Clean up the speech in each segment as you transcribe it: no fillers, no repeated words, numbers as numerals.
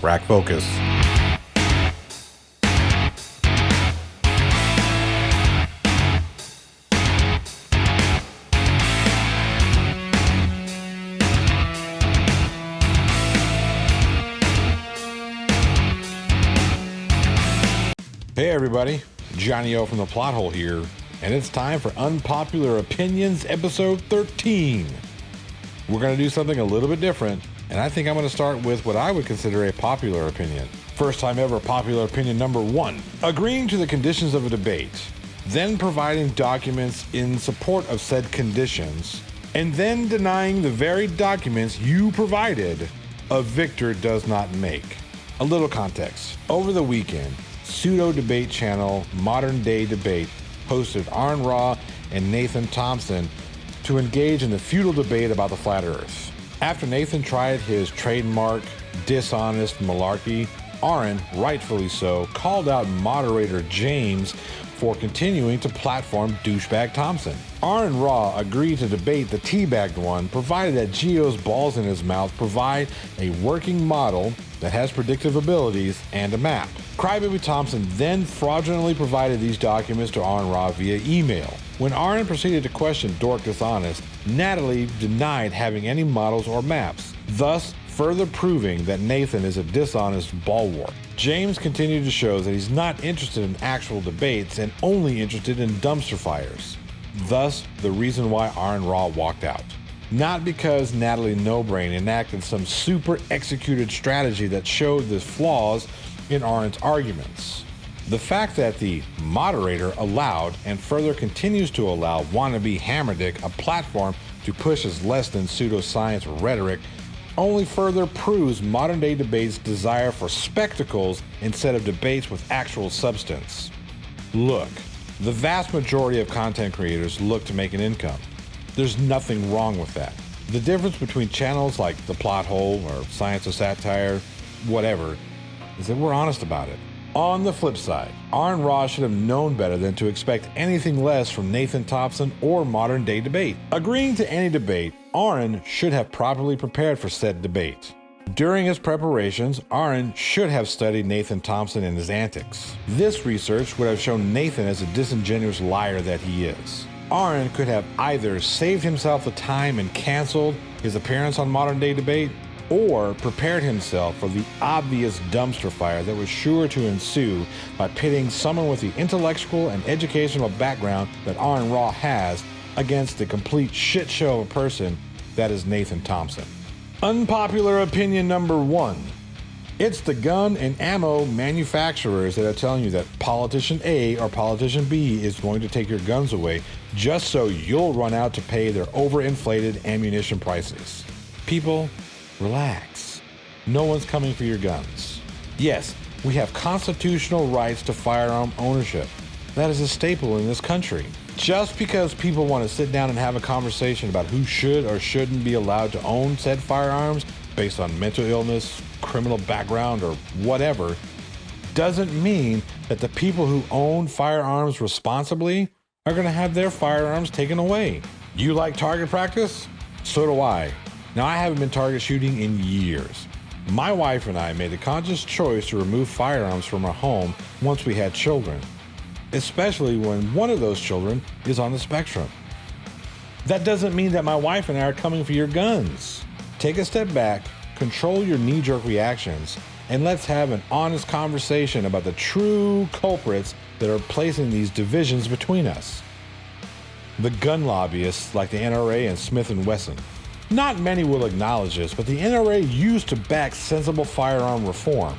Rack focus. Hey everybody, Johnny O from the Plot Hole here, and it's time for Unpopular Opinions, episode 13. We're going to do something a little bit different, and I think I'm going to start with what I would consider a popular opinion. First time ever popular opinion number 1. Agreeing to the conditions of a debate, then providing documents in support of said conditions, and then denying the very documents you provided, a victor does not make. A little context. Over the weekend, pseudo-debate channel Modern Day Debate hosted Arn Ra and Nathan Thompson to engage in the futile debate about the flat earth. After Nathan tried his trademark dishonest malarkey, Arn, rightfully so, called out moderator James for continuing to platform douchebag Thompson. Arn Ra agreed to debate the teabagged one, provided that Gio's balls in his mouth provide a working model that has predictive abilities and a map. Crybaby Thompson then fraudulently provided these documents to Arn Ra via email. When Arn proceeded to question Dork Dishonest, Natalie denied having any models or maps, thus further proving that Nathan is a dishonest ballwart. James continued to show that he's not interested in actual debates and only interested in dumpster fires. Thus, the reason why Arn Ra walked out. Not because Natalie No-Brain enacted some super executed strategy that showed the flaws in Arn's arguments. The fact that the moderator allowed and further continues to allow wannabe Hammerdick a platform to push his less than pseudoscience rhetoric only further proves modern day debate's desire for spectacles instead of debates with actual substance. Look, the vast majority of content creators look to make an income. There's nothing wrong with that. The difference between channels like The Plot Hole or Science of Satire, whatever, is that we're honest about it. On the flip side, Arn Ra should have known better than to expect anything less from Nathan Thompson or Modern Day Debate. Agreeing to any debate, Arn should have properly prepared for said debate. During his preparations, Arn should have studied Nathan Thompson and his antics. This research would have shown Nathan as a disingenuous liar that he is. Arn could have either saved himself the time and canceled his appearance on Modern Day Debate, or prepared himself for the obvious dumpster fire that was sure to ensue by pitting someone with the intellectual and educational background that Arn Ra has against the complete shit show of a person that is Nathan Thompson. Unpopular opinion number 1. It's the gun and ammo manufacturers that are telling you that politician A or politician B is going to take your guns away just so you'll run out to pay their overinflated ammunition prices. People, relax. No one's coming for your guns. Yes, we have constitutional rights to firearm ownership. That is a staple in this country. Just because people want to sit down and have a conversation about who should or shouldn't be allowed to own said firearms based on mental illness, criminal background, or whatever, doesn't mean that the people who own firearms responsibly are going to have their firearms taken away. You like target practice? So do I. Now, I haven't been target shooting in years. My wife and I made the conscious choice to remove firearms from our home once we had children, especially when one of those children is on the spectrum. That doesn't mean that my wife and I are coming for your guns. Take a step back, control your knee-jerk reactions, and let's have an honest conversation about the true culprits that are placing these divisions between us. The gun lobbyists like the NRA and Smith & Wesson. Not many will acknowledge this, but the NRA used to back sensible firearm reform.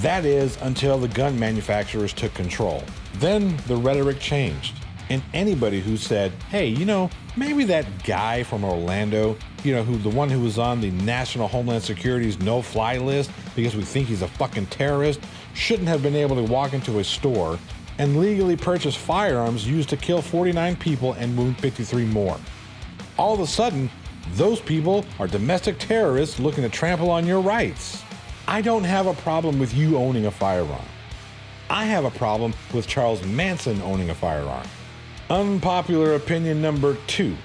That is, until the gun manufacturers took control. Then the rhetoric changed. And anybody who said, hey, maybe that guy from Orlando, the one who was on the National Homeland Security's no-fly list because we think he's a fucking terrorist, shouldn't have been able to walk into a store and legally purchase firearms used to kill 49 people and wound 53 more. All of a sudden, those people are domestic terrorists looking to trample on your rights. I don't have a problem with you owning a firearm. I have a problem with Charles Manson owning a firearm. Unpopular opinion number 2.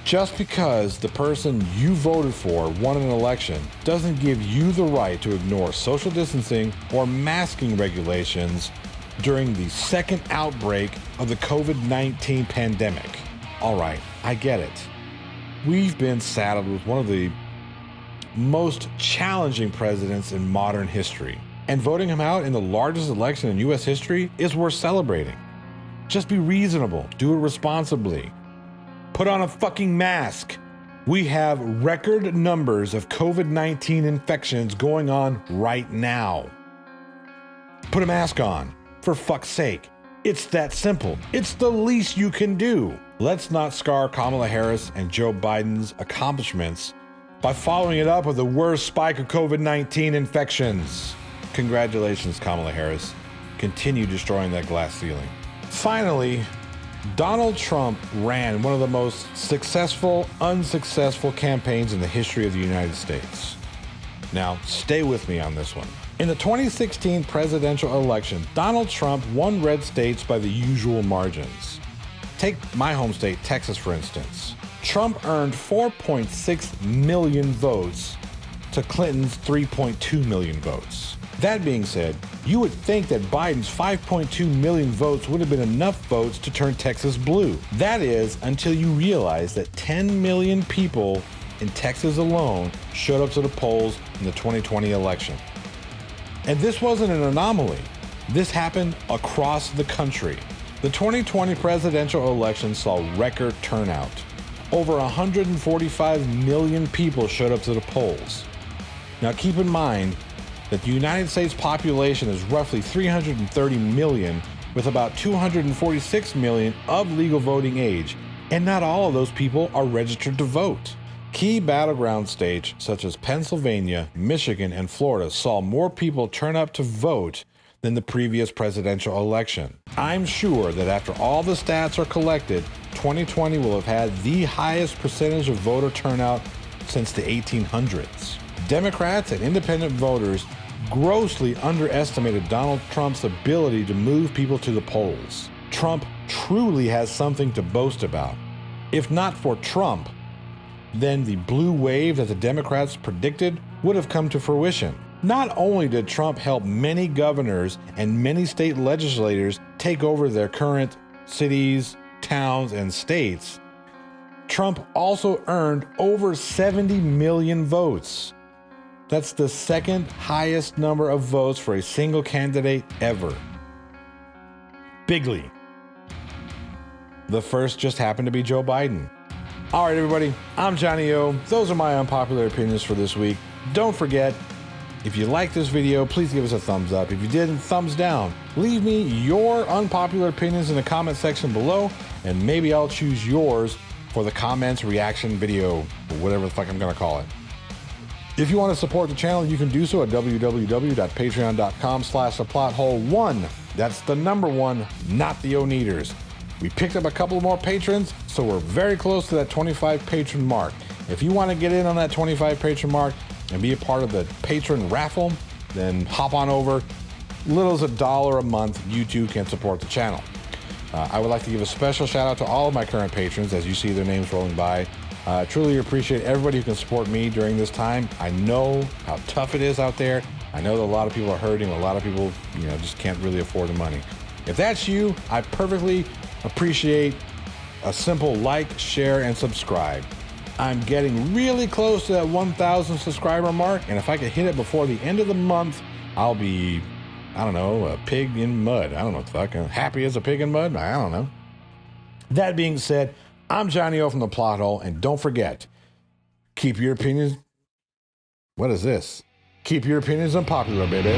Just because the person you voted for won an election doesn't give you the right to ignore social distancing or masking regulations during the second outbreak of the COVID-19 pandemic. All right, I get it. We've been saddled with one of the most challenging presidents in modern history, and voting him out in the largest election in U.S. history is worth celebrating. Just be reasonable, do it responsibly. Put on a fucking mask. We have record numbers of COVID-19 infections going on right now. Put a mask on, for fuck's sake. It's that simple. It's the least you can do. Let's not scar Kamala Harris and Joe Biden's accomplishments by following it up with the worst spike of COVID-19 infections. Congratulations, Kamala Harris. Continue destroying that glass ceiling. Finally, Donald Trump ran one of the most successful, unsuccessful campaigns in the history of the United States. Now, stay with me on this one. In the 2016 presidential election, Donald Trump won red states by the usual margins. Take my home state, Texas, for instance. Trump earned 4.6 million votes to Clinton's 3.2 million votes. That being said, you would think that Biden's 5.2 million votes would have been enough votes to turn Texas blue. That is, until you realize that 10 million people in Texas alone showed up to the polls in the 2020 election. And this wasn't an anomaly. This happened across the country. The 2020 presidential election saw record turnout. Over 145 million people showed up to the polls. Now keep in mind that the United States population is roughly 330 million, with about 246 million of legal voting age, and not all of those people are registered to vote. Key battleground states such as Pennsylvania, Michigan, and Florida saw more people turn up to vote than the previous presidential election. I'm sure that after all the stats are collected, 2020 will have had the highest percentage of voter turnout since the 1800s. Democrats and independent voters grossly underestimated Donald Trump's ability to move people to the polls. Trump truly has something to boast about. If not for Trump, then the blue wave that the Democrats predicted would have come to fruition. Not only did Trump help many governors and many state legislators take over their current cities, towns, and states, Trump also earned over 70 million votes. That's the second highest number of votes for a single candidate ever. Bigly. The first just happened to be Joe Biden. All right, everybody, I'm Johnny O. Those are my unpopular opinions for this week. Don't forget, if you like this video, please give us a thumbs up. If you didn't, thumbs down. Leave me your unpopular opinions in the comment section below, and maybe I'll choose yours for the comments reaction video, or whatever the fuck I'm gonna call it. If you want to support the channel, you can do so at www.patreon.com/theplothole1. That's the number 1, not the O-Neaters. We picked up a couple more patrons, so we're very close to that 25 patron mark. If you want to get in on that 25 patron mark and be a part of the patron raffle, then hop on over. Little as $1 a month, you too can support the channel. I would like to give a special shout out to all of my current patrons as you see their names rolling by. Truly appreciate everybody who can support me during this time. I know how tough it is out there. I know that a lot of people are hurting. A lot of people, just can't really afford the money. If that's you, I perfectly appreciate a simple like, share, and subscribe. I'm getting really close to that 1,000 subscriber mark, and if I could hit it before the end of the month, I'll be, a pig in mud. I don't know what the fuck. Happy as a pig in mud? I don't know. That being said, I'm Johnny O from the Plot Hole, and don't forget, keep your opinions. What is this? Keep your opinions unpopular, baby.